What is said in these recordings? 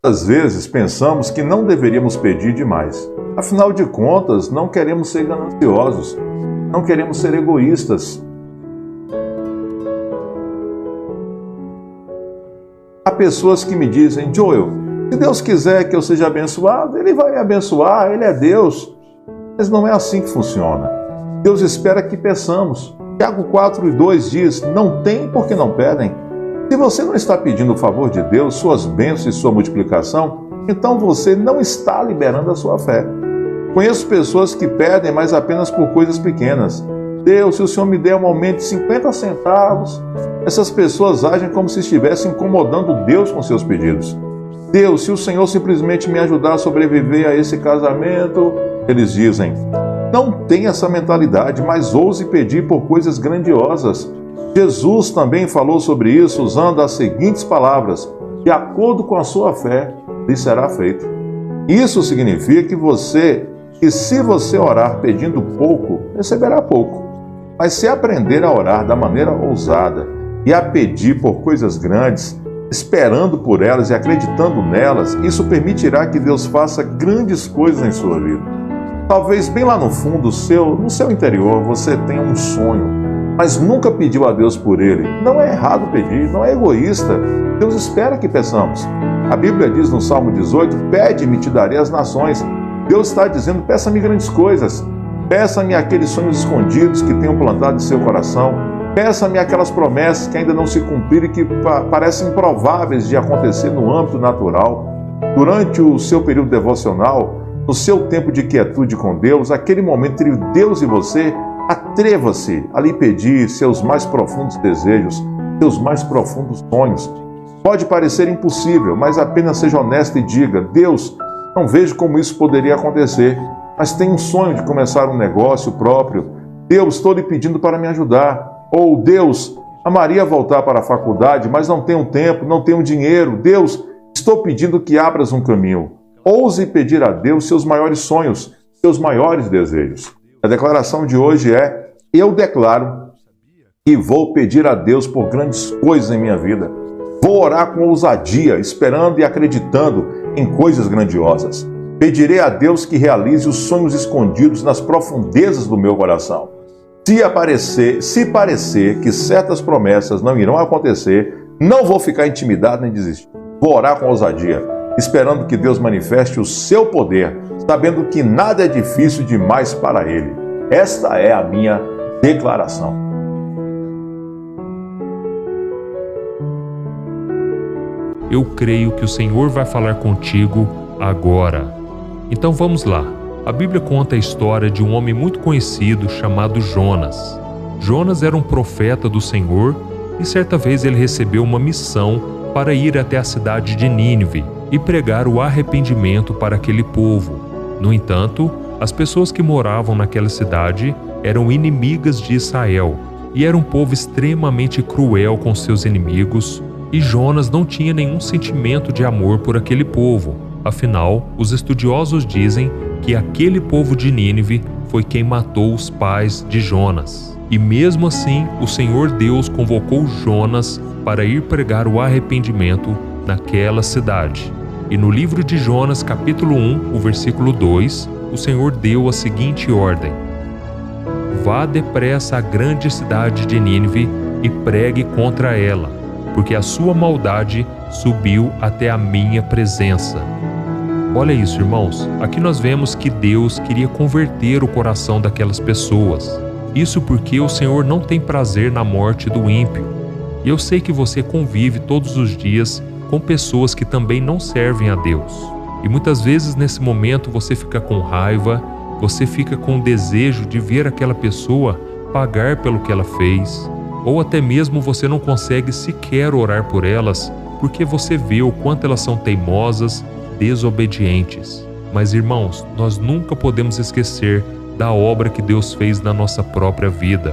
Às vezes pensamos que não deveríamos pedir demais. Afinal de contas, não queremos ser gananciosos, não queremos ser egoístas. Há pessoas que me dizem: Joel, se Deus quiser que eu seja abençoado, Ele vai me abençoar, Ele é Deus. Mas não é assim que funciona. Deus espera que peçamos. Tiago 4:2 diz: não tem porque não pedem. Se você não está pedindo o favor de Deus, suas bênçãos e sua multiplicação, então você não está liberando a sua fé. Conheço pessoas que pedem, mas apenas por coisas pequenas. Deus, se o Senhor me der um aumento de 50 centavos, essas pessoas agem como se estivessem incomodando Deus com seus pedidos. Deus, se o Senhor simplesmente me ajudar a sobreviver a esse casamento, eles dizem. Não tenha essa mentalidade, mas ouse pedir por coisas grandiosas. Jesus também falou sobre isso usando as seguintes palavras: de acordo com a sua fé, lhe será feito. Isso significa que se você orar pedindo pouco, receberá pouco. Mas se aprender a orar da maneira ousada e a pedir por coisas grandes, esperando por elas e acreditando nelas, isso permitirá que Deus faça grandes coisas em sua vida. Talvez bem lá no fundo, no seu interior, você tenha um sonho, mas nunca pediu a Deus por ele. Não é errado pedir, não é egoísta. Deus espera que peçamos. A Bíblia diz no Salmo 18, pede-me e te darei as nações. Deus está dizendo, peça-me grandes coisas. Peça-me aqueles sonhos escondidos que tenham plantado em seu coração. Peça-me aquelas promessas que ainda não se cumpriram e que parecem improváveis de acontecer no âmbito natural. Durante o seu período devocional, no seu tempo de quietude com Deus, aquele momento entre Deus e você, atreva-se a lhe pedir seus mais profundos desejos, seus mais profundos sonhos. Pode parecer impossível, mas apenas seja honesto e diga: Deus, não vejo como isso poderia acontecer, mas tenho um sonho de começar um negócio próprio. Deus, estou lhe pedindo para me ajudar. Ou Deus, amaria voltar para a faculdade, mas não tenho tempo, não tenho dinheiro. Deus, estou pedindo que abras um caminho. Ouse pedir a Deus seus maiores sonhos, seus maiores desejos. A declaração de hoje é: eu declaro que vou pedir a Deus por grandes coisas em minha vida. Vou orar com ousadia, esperando e acreditando em coisas grandiosas. Pedirei a Deus que realize os sonhos escondidos nas profundezas do meu coração. Se parecer que certas promessas não irão acontecer, não vou ficar intimidado nem desistir. Vou orar com ousadia, esperando que Deus manifeste o seu poder, sabendo que nada é difícil demais para Ele. Esta é a minha declaração. Eu creio que o Senhor vai falar contigo agora. Então vamos lá. A Bíblia conta a história de um homem muito conhecido chamado Jonas. Jonas era um profeta do Senhor e certa vez ele recebeu uma missão para ir até a cidade de Nínive e pregar o arrependimento para aquele povo. No entanto, as pessoas que moravam naquela cidade eram inimigas de Israel e era um povo extremamente cruel com seus inimigos, e Jonas não tinha nenhum sentimento de amor por aquele povo. Afinal, os estudiosos dizem que aquele povo de Nínive foi quem matou os pais de Jonas. E mesmo assim, o Senhor Deus convocou Jonas para ir pregar o arrependimento naquela cidade. E no livro de Jonas, capítulo 1, o versículo 2, o Senhor deu a seguinte ordem: vá depressa à grande cidade de Nínive e pregue contra ela, porque a sua maldade subiu até a minha presença. Olha isso, irmãos. Aqui nós vemos que Deus queria converter o coração daquelas pessoas. Isso porque o Senhor não tem prazer na morte do ímpio. E eu sei que você convive todos os dias com pessoas que também não servem a Deus. E muitas vezes nesse momento você fica com raiva, você fica com o desejo de ver aquela pessoa pagar pelo que ela fez, ou até mesmo você não consegue sequer orar por elas porque você vê o quanto elas são teimosas, desobedientes. Mas irmãos, nós nunca podemos esquecer da obra que Deus fez na nossa própria vida.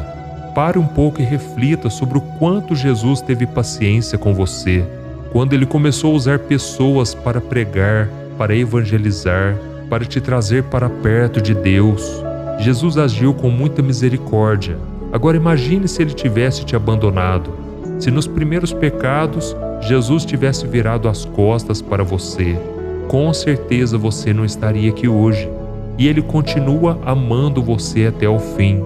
Pare um pouco e reflita sobre o quanto Jesus teve paciência com você, quando Ele começou a usar pessoas para pregar, para evangelizar, para te trazer para perto de Deus. Jesus agiu com muita misericórdia. Agora imagine se Ele tivesse te abandonado. Se nos primeiros pecados Jesus tivesse virado as costas para você, com certeza você não estaria aqui hoje. E Ele continua amando você até o fim.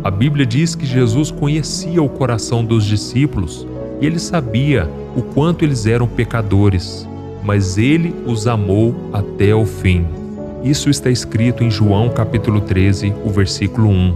A Bíblia diz que Jesus conhecia o coração dos discípulos e Ele sabia o quanto eles eram pecadores, mas Ele os amou até o fim. Isso está escrito em João capítulo 13, o versículo 1.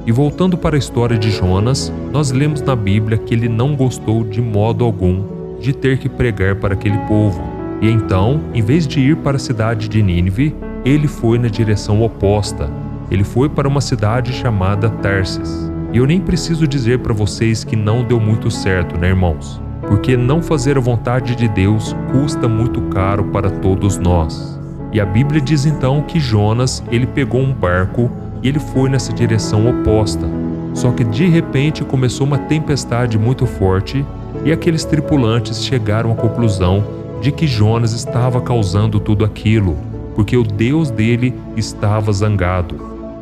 E voltando para a história de Jonas, nós lemos na Bíblia que ele não gostou de modo algum de ter que pregar para aquele povo. E então, em vez de ir para a cidade de Nínive, ele foi na direção oposta. Ele foi para uma cidade chamada Tarsis. E eu nem preciso dizer para vocês que não deu muito certo, né, irmãos? Porque não fazer a vontade de Deus custa muito caro para todos nós. E a Bíblia diz então que Jonas, ele pegou um barco e ele foi nessa direção oposta. Só que de repente começou uma tempestade muito forte e aqueles tripulantes chegaram à conclusão de que Jonas estava causando tudo aquilo, porque o Deus dele estava zangado.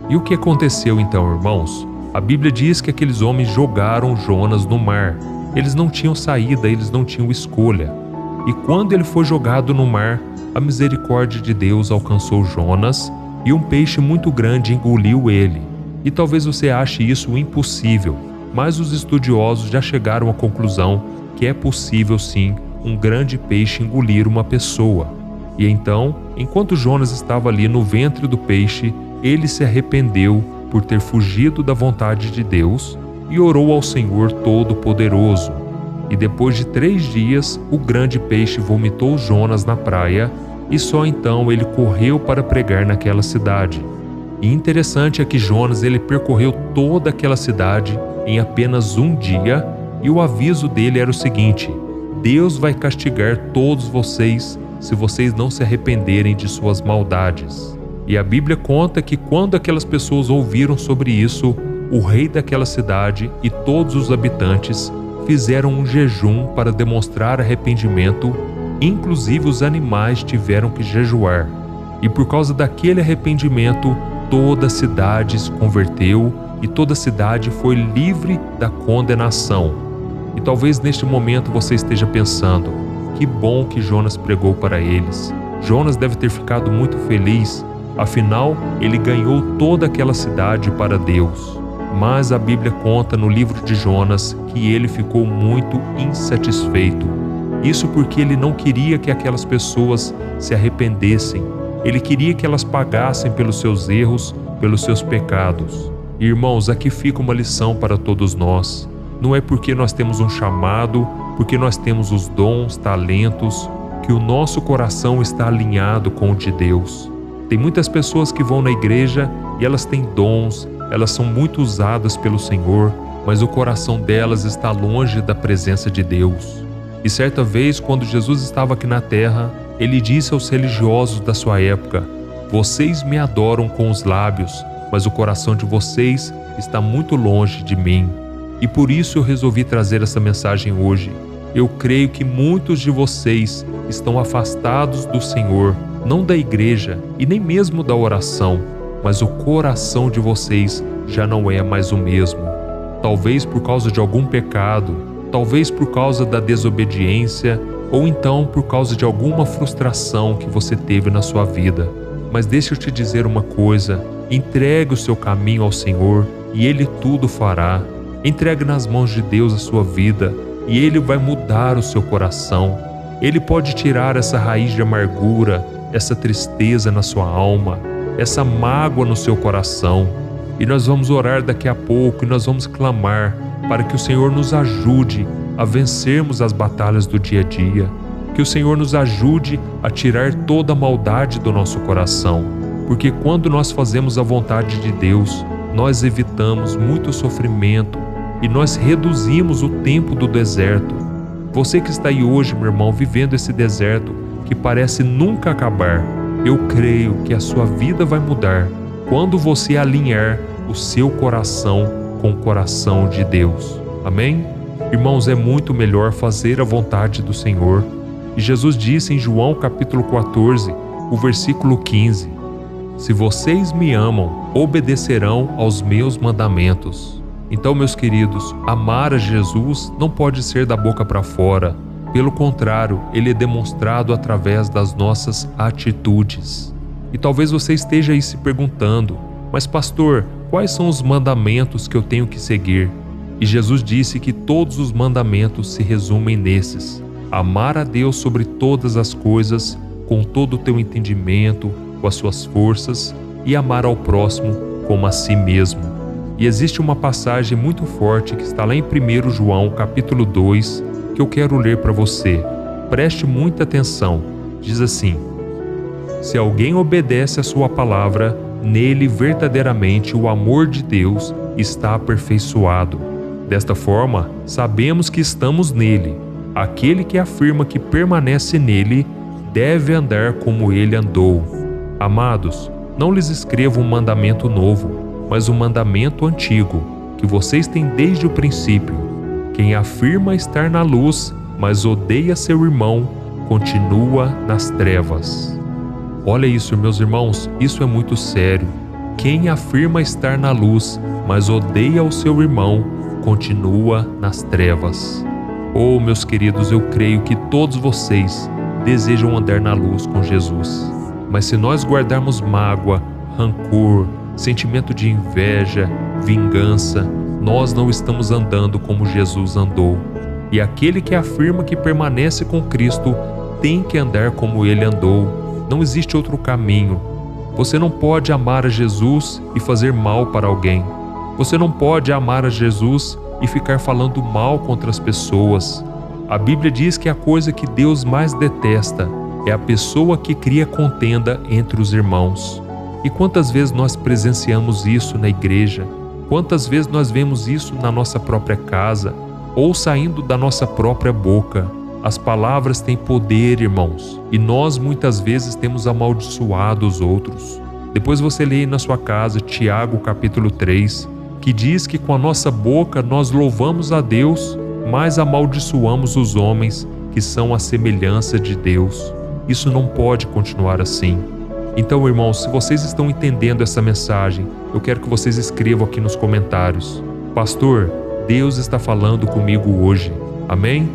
E o que aconteceu então, irmãos? A Bíblia diz que aqueles homens jogaram Jonas no mar. Eles não tinham saída, eles não tinham escolha. E quando ele foi jogado no mar, a misericórdia de Deus alcançou Jonas e um peixe muito grande engoliu ele. E talvez você ache isso impossível, mas os estudiosos já chegaram à conclusão que é possível sim um grande peixe engolir uma pessoa. E então, enquanto Jonas estava ali no ventre do peixe, ele se arrependeu por ter fugido da vontade de Deus e orou ao Senhor Todo-Poderoso. E depois de 3 dias, o grande peixe vomitou Jonas na praia e só então ele correu para pregar naquela cidade. E interessante é que Jonas ele percorreu toda aquela cidade em apenas um dia e o aviso dele era o seguinte: Deus vai castigar todos vocês se vocês não se arrependerem de suas maldades. E a Bíblia conta que quando aquelas pessoas ouviram sobre isso, o rei daquela cidade e todos os habitantes fizeram um jejum para demonstrar arrependimento, inclusive os animais tiveram que jejuar. E por causa daquele arrependimento, toda a cidade se converteu e toda a cidade foi livre da condenação. E talvez neste momento você esteja pensando: que bom que Jonas pregou para eles. Jonas deve ter ficado muito feliz, afinal ele ganhou toda aquela cidade para Deus. Mas a Bíblia conta no livro de Jonas que ele ficou muito insatisfeito. Isso porque ele não queria que aquelas pessoas se arrependessem. Ele queria que elas pagassem pelos seus erros, pelos seus pecados. Irmãos, aqui fica uma lição para todos nós. Não é porque nós temos um chamado, porque nós temos os dons, talentos, que o nosso coração está alinhado com o de Deus. Tem muitas pessoas que vão na igreja e elas têm dons, elas são muito usadas pelo Senhor, mas o coração delas está longe da presença de Deus. E certa vez, quando Jesus estava aqui na terra, ele disse aos religiosos da sua época: vocês me adoram com os lábios, mas o coração de vocês está muito longe de mim. E por isso eu resolvi trazer essa mensagem hoje. Eu creio que muitos de vocês estão afastados do Senhor, não da igreja e nem mesmo da oração, mas o coração de vocês já não é mais o mesmo. Talvez por causa de algum pecado, talvez por causa da desobediência, ou então por causa de alguma frustração que você teve na sua vida. Mas deixa eu te dizer uma coisa: entregue o seu caminho ao Senhor e Ele tudo fará. Entregue nas mãos de Deus a sua vida e Ele vai mudar o seu coração. Ele pode tirar essa raiz de amargura, essa tristeza na sua alma, essa mágoa no seu coração. E nós vamos orar daqui a pouco e nós vamos clamar para que o Senhor nos ajude a vencermos as batalhas do dia a dia, que o Senhor nos ajude a tirar toda a maldade do nosso coração, porque quando nós fazemos a vontade de Deus, nós evitamos muito sofrimento e nós reduzimos o tempo do deserto. Você que está aí hoje, meu irmão, vivendo esse deserto que parece nunca acabar, eu creio que a sua vida vai mudar quando você alinhar o seu coração com o coração de Deus. Amém? Irmãos, é muito melhor fazer a vontade do Senhor. E Jesus disse em João capítulo 14, o versículo 15: se vocês me amam, obedecerão aos meus mandamentos. Então, meus queridos, amar a Jesus não pode ser da boca para fora. Pelo contrário, ele é demonstrado através das nossas atitudes. E talvez você esteja aí se perguntando: mas pastor, quais são os mandamentos que eu tenho que seguir? E Jesus disse que todos os mandamentos se resumem nesses: amar a Deus sobre todas as coisas, com todo o teu entendimento, com as suas forças, e amar ao próximo como a si mesmo. E existe uma passagem muito forte que está lá em 1 João capítulo 2, que eu quero ler para você. Preste muita atenção. Diz assim: se alguém obedece a sua palavra, nele verdadeiramente o amor de Deus está aperfeiçoado. Desta forma, sabemos que estamos nele. Aquele que afirma que permanece nele deve andar como ele andou. Amados, não lhes escrevo um mandamento novo, mas um mandamento antigo, que vocês têm desde o princípio. Quem afirma estar na luz, mas odeia seu irmão, continua nas trevas. Olha isso, meus irmãos, isso é muito sério. Quem afirma estar na luz, mas odeia o seu irmão, continua nas trevas. Oh, meus queridos, eu creio que todos vocês desejam andar na luz com Jesus. Mas se nós guardarmos mágoa, rancor, sentimento de inveja, vingança, nós não estamos andando como Jesus andou. E aquele que afirma que permanece com Cristo tem que andar como ele andou. Não existe outro caminho. Você não pode amar a Jesus e fazer mal para alguém. Você não pode amar a Jesus e ficar falando mal contra as pessoas. A Bíblia diz que a coisa que Deus mais detesta é a pessoa que cria contenda entre os irmãos. E quantas vezes nós presenciamos isso na igreja? Quantas vezes nós vemos isso na nossa própria casa ou saindo da nossa própria boca? As palavras têm poder, irmãos, e nós muitas vezes temos amaldiçoado os outros. Depois você lê aí na sua casa Tiago capítulo 3, que diz que com a nossa boca nós louvamos a Deus, mas amaldiçoamos os homens que são a semelhança de Deus. Isso não pode continuar assim. Então, irmãos, se vocês estão entendendo essa mensagem, eu quero que vocês escrevam aqui nos comentários: pastor, Deus está falando comigo hoje. Amém?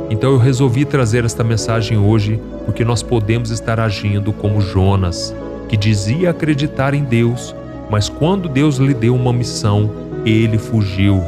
Então eu resolvi trazer esta mensagem hoje porque nós podemos estar agindo como Jonas, que dizia acreditar em Deus, mas quando Deus lhe deu uma missão, ele fugiu.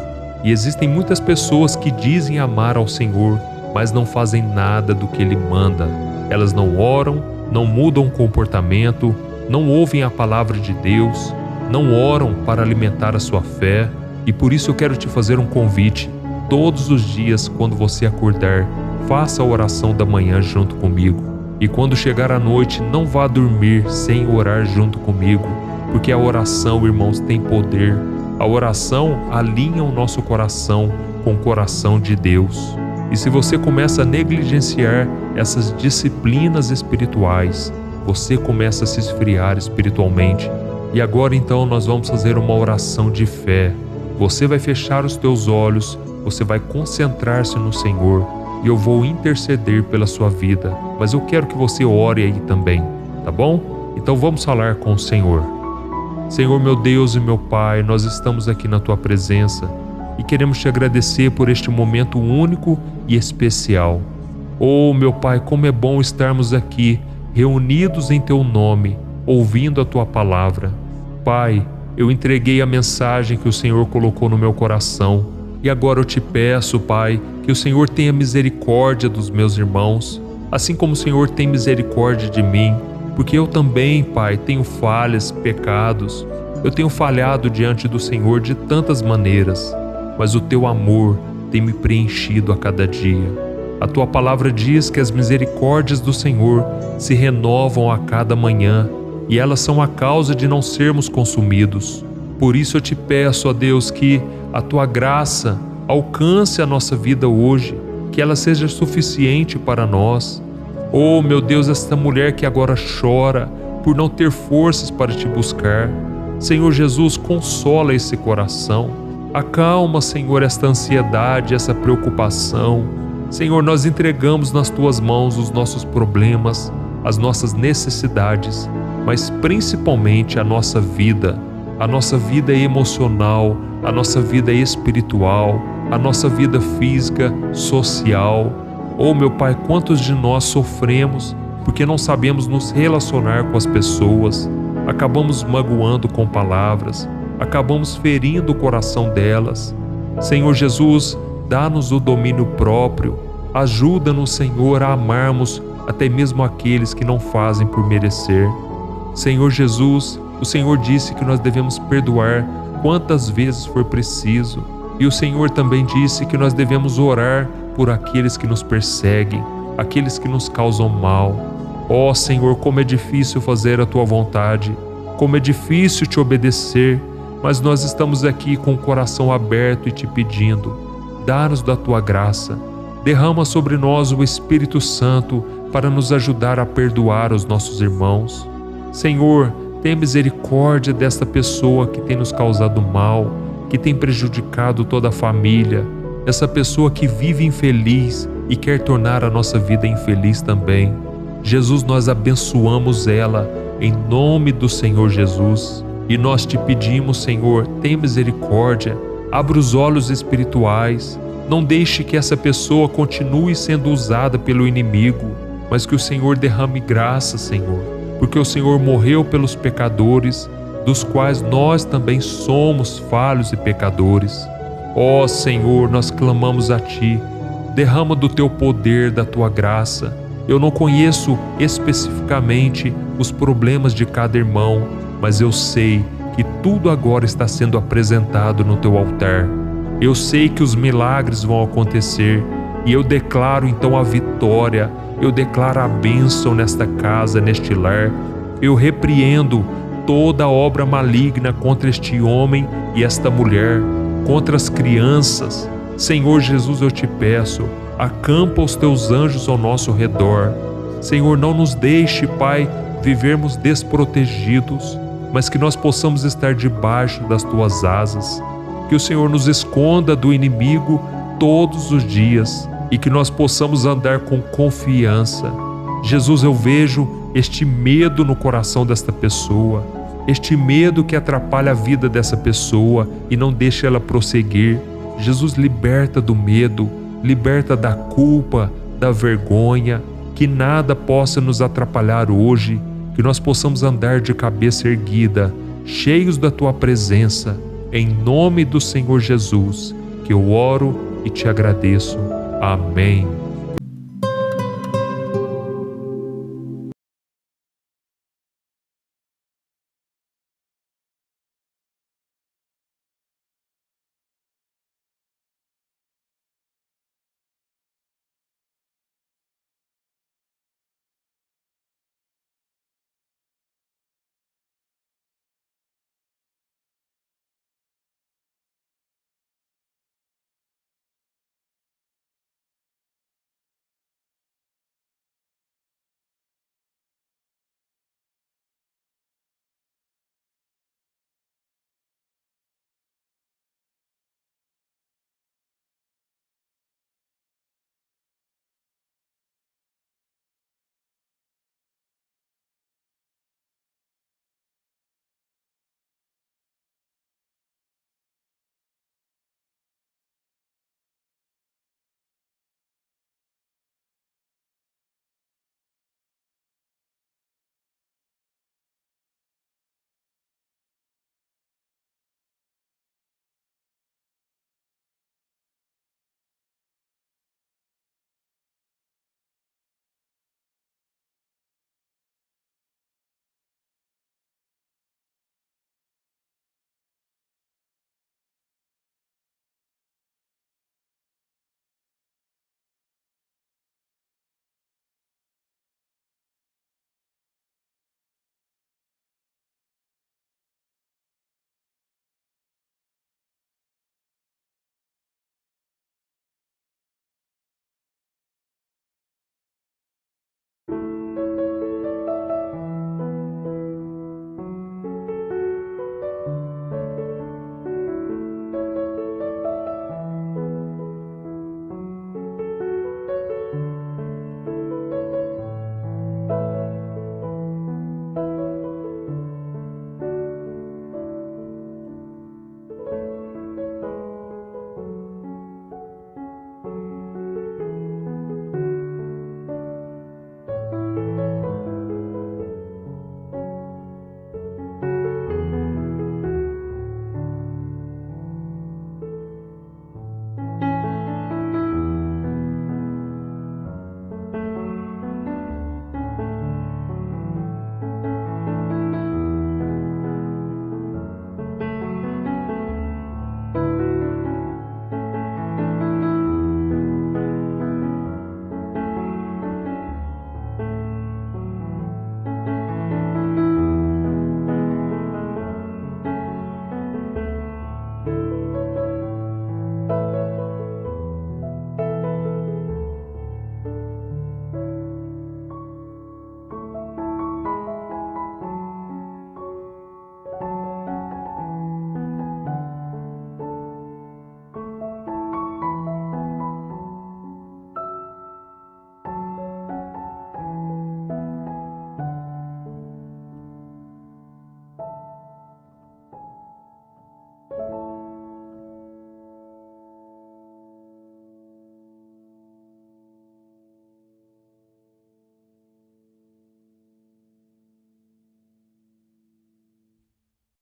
E existem muitas pessoas que dizem amar ao Senhor, mas não fazem nada do que Ele manda. Elas não oram, não mudam o comportamento, não ouvem a palavra de Deus, não oram para alimentar a sua fé. E por isso eu quero te fazer um convite. Todos os dias, quando você acordar, faça a oração da manhã junto comigo. E quando chegar à noite, não vá dormir sem orar junto comigo, porque a oração, irmãos, tem poder. A oração alinha o nosso coração com o coração de Deus. E se você começa a negligenciar essas disciplinas espirituais, você começa a se esfriar espiritualmente. E agora então nós vamos fazer uma oração de fé. Você vai fechar os teus olhos, você vai concentrar-se no Senhor e eu vou interceder pela sua vida. Mas eu quero que você ore aí também, tá bom? Então vamos falar com o Senhor. Senhor, meu Deus e meu Pai, nós estamos aqui na Tua presença e queremos Te agradecer por este momento único e especial. Oh, meu Pai, como é bom estarmos aqui, reunidos em Teu nome, ouvindo a Tua palavra. Pai, eu entreguei a mensagem que o Senhor colocou no meu coração e agora eu Te peço, Pai, que o Senhor tenha misericórdia dos meus irmãos, assim como o Senhor tem misericórdia de mim, porque eu também, Pai, tenho falhas, pecados. Eu tenho falhado diante do Senhor de tantas maneiras, mas o Teu amor tem me preenchido a cada dia. A Tua palavra diz que as misericórdias do Senhor se renovam a cada manhã e elas são a causa de não sermos consumidos. Por isso eu Te peço, ó Deus, que a Tua graça alcance a nossa vida hoje, que ela seja suficiente para nós. Oh, meu Deus, esta mulher que agora chora por não ter forças para Te buscar. Senhor Jesus, consola esse coração. Acalma, Senhor, esta ansiedade, essa preocupação. Senhor, nós entregamos nas Tuas mãos os nossos problemas, as nossas necessidades, mas principalmente a nossa vida emocional, a nossa vida espiritual, a nossa vida física, social. Oh, meu Pai, quantos de nós sofremos porque não sabemos nos relacionar com as pessoas, acabamos magoando com palavras, acabamos ferindo o coração delas. Senhor Jesus, dá-nos o domínio próprio, ajuda-nos, Senhor, a amarmos até mesmo aqueles que não fazem por merecer. Senhor Jesus, o Senhor disse que nós devemos perdoar quantas vezes for preciso, e o Senhor também disse que nós devemos orar por aqueles que nos perseguem, aqueles que nos causam mal. Ó Senhor, como é difícil fazer a Tua vontade, como é difícil Te obedecer, mas nós estamos aqui com o coração aberto e Te pedindo, dá-nos da Tua graça, derrama sobre nós o Espírito Santo para nos ajudar a perdoar os nossos irmãos. Senhor, tenha misericórdia desta pessoa que tem nos causado mal, que tem prejudicado toda a família, essa pessoa que vive infeliz e quer tornar a nossa vida infeliz também. Jesus, nós abençoamos ela em nome do Senhor Jesus. E nós te pedimos, Senhor, tenha misericórdia, abra os olhos espirituais, não deixe que essa pessoa continue sendo usada pelo inimigo, mas que o Senhor derrame graça, Senhor, porque o Senhor morreu pelos pecadores, dos quais nós também somos falhos e pecadores. Ó Senhor, nós clamamos a Ti, derrama do Teu poder, da Tua graça. Eu não conheço especificamente os problemas de cada irmão, mas eu sei que tudo agora está sendo apresentado no Teu altar. Eu sei que os milagres vão acontecer e eu declaro então a vitória, eu declaro a bênção nesta casa, neste lar. Eu repreendo toda obra maligna contra este homem e esta mulher, contra as crianças. Senhor Jesus, eu te peço, acampa os Teus anjos ao nosso redor. Senhor, não nos deixe, Pai, vivermos desprotegidos, mas que nós possamos estar debaixo das Tuas asas. Que o Senhor nos esconda do inimigo todos os dias e que nós possamos andar com confiança. Jesus, eu vejo este medo no coração desta pessoa, este medo que atrapalha a vida dessa pessoa e não deixa ela prosseguir. Jesus, liberta do medo, liberta da culpa, da vergonha, que nada possa nos atrapalhar hoje, que nós possamos andar de cabeça erguida, cheios da Tua presença, em nome do Senhor Jesus, que eu oro e te agradeço. Amém.